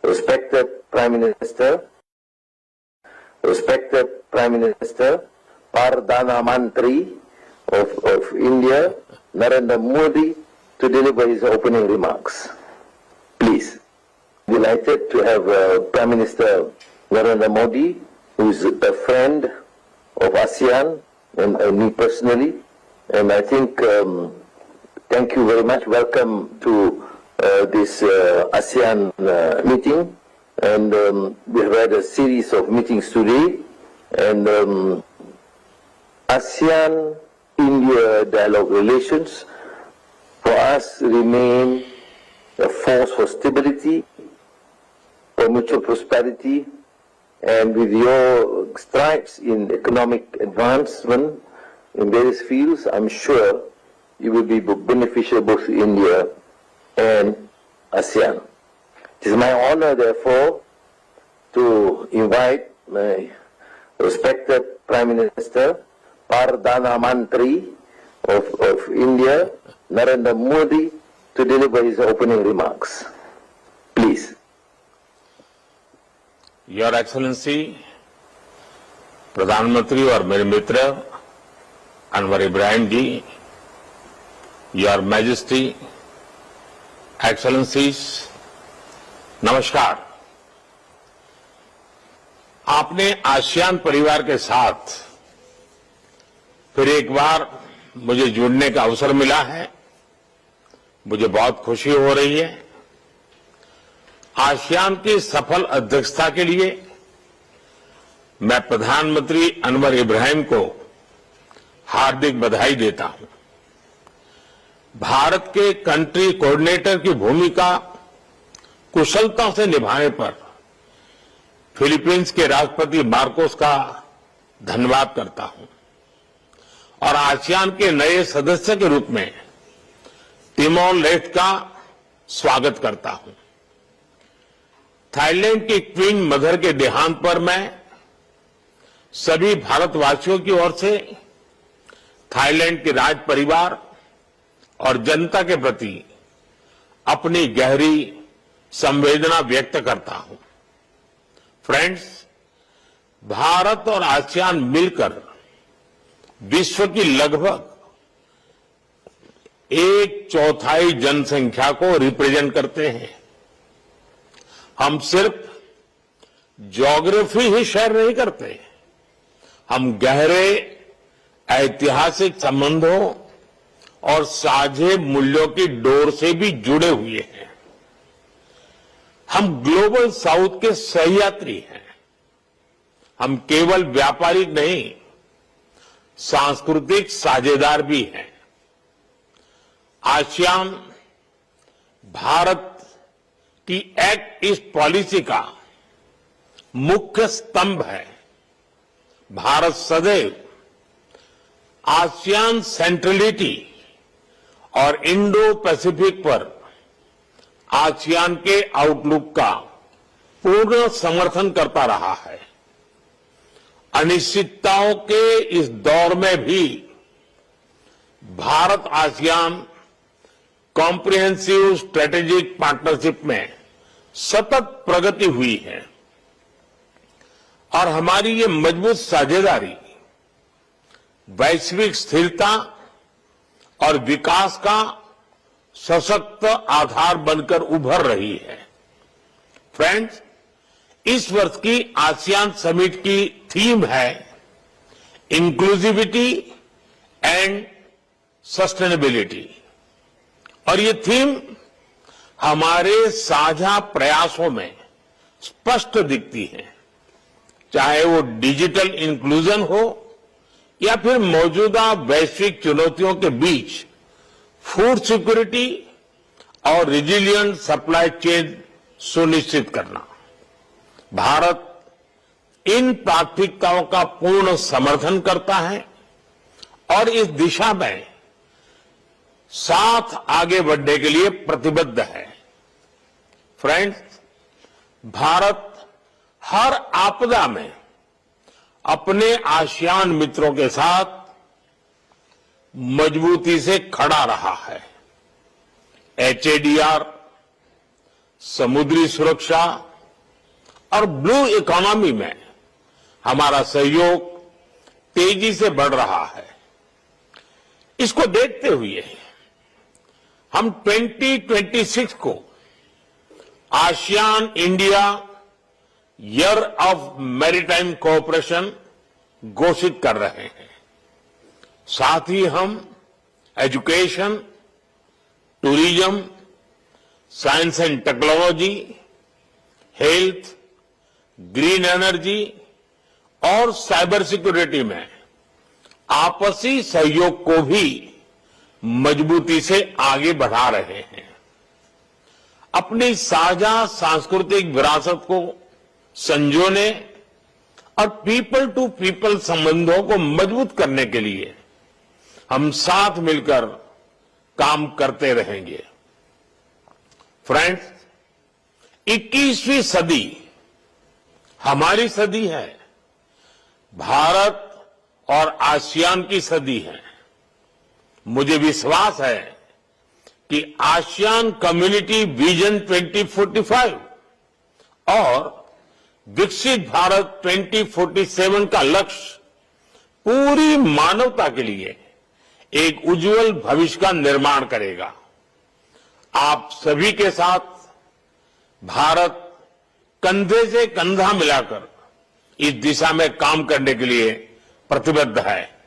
respected Prime Minister, Perdana Menteri of India, Narendra Modi, to deliver his opening remarks. Please. Delighted to have Prime Minister Narendra Modi, who is a friend of ASEAN and me personally. And I think, thank you very much. Welcome to this ASEAN meeting. And we have had a series of meetings today. And ASEAN-India dialogue relations for us remain a force for stability, for mutual prosperity, and with your strides in economic advancement in various fields, I'm sure you will be beneficial both to India and ASEAN. It is my honor, therefore, to invite my respected Prime Minister, Perdana Menteri of India, Narendra Modi, to deliver his opening remarks. Please. Your Excellency, प्रधानमंत्री और मेरे मित्र अनवर इब्राहिम जी, Your Majesty, Excellencies, नमस्कार। आपने ASEAN परिवार के साथ फिर एक बार मुझे जुड़ने का अवसर मिला है। मुझे बहुत खुशी हो रही है। आसियान की सफल अध्यक्षता के लिए मैं प्रधानमंत्री अनवर इब्राहिम को हार्दिक बधाई देता हूं। भारत के कंट्री कोऑर्डिनेटर की भूमिका कुशलता से निभाने पर फिलीपींस के राष्ट्रपति मार्कोस का धन्यवाद करता हूं और आसियान के नए सदस्य के रूप में तिमोर लेस्टे का स्वागत करता हूं। थाईलैंड की क्वीन मदर के देहांत पर मैं सभी भारतवासियों की ओर से थाईलैंड के राज परिवार और जनता के प्रति अपनी गहरी संवेदना व्यक्त करता हूं। फ्रेंड्स, भारत और आसियान मिलकर विश्व की लगभग 1/4 जनसंख्या को रिप्रेजेंट करते हैं। हम सिर्फ ज्योग्राफी ही शेयर नहीं करते, हम गहरे ऐतिहासिक संबंधों और साझे मूल्यों की डोर से भी जुड़े हुए हैं। हम ग्लोबल साउथ के सहयात्री हैं। हम केवल व्यापारिक नहीं, सांस्कृतिक साझेदार भी हैं। आसियान भारत की एक्ट ईस्ट पॉलिसी का मुख्य स्तंभ है। भारत सदैव आसियान सेंट्रलिटी और इंडो पैसिफिक पर आसियान के आउटलुक का पूर्ण समर्थन करता रहा है। अनिश्चितताओं के इस दौर में भी Bharat ASEAN comprehensive strategic partnership में सतत प्रगति हुई है और हमारी ये मजबूत साझेदारी वैश्विक स्थिरता और विकास का सशक्त आधार बनकर उभर रही है। फ्रेंड्स, इस वर्ष की आसियान समिट की थीम है इंक्लूसिविटी एंड सस्टेनेबिलिटी और ये थीम हमारे साझा प्रयासों में स्पष्ट दिखती है, चाहे वो डिजिटल इंक्लूजन हो या फिर मौजूदा वैश्विक चुनौतियों के बीच फूड सिक्योरिटी और रिजिलिएंट सप्लाई चेन सुनिश्चित करना। भारत इन प्राथमिकताओं का पूर्ण समर्थन करता है और इस दिशा में साथ आगे बढ़ने के लिए प्रतिबद्ध है। फ्रेंड्स, भारत हर आपदा में अपने आसियान मित्रों के साथ मजबूती से खड़ा रहा है। एचएडीआर, समुद्री सुरक्षा, और ब्लू इकोनॉमी में हमारा सहयोग तेजी से बढ़ रहा है। इसको देखते हुए हम 2026 को ASEAN India year of maritime cooperation घोषित कर रहे हैं। साथ ही हम education, tourism, science and technology, health, green energy और साइबर सिक्योरिटी में आपसी सहयोग को भी मजबूती से आगे बढ़ा रहे हैं। अपनी साझा सांस्कृतिक विरासत को संजोने और पीपल टू पीपल संबंधों को मजबूत करने के लिए हम साथ मिलकर काम करते रहेंगे। फ्रेंड्स, 21वीं सदी हमारी सदी है, भारत और आसियान की सदी है। मुझे विश्वास है कि आसियान कम्युनिटी विजन 2045 और विकसित भारत 2047 का लक्ष्य पूरी मानवता के लिए एक उज्जवल भविष्य का निर्माण करेगा। आप सभी के साथ भारत कंधे से कंधा मिलाकर इस दिशा में काम करने के लिए प्रतिबद्ध है।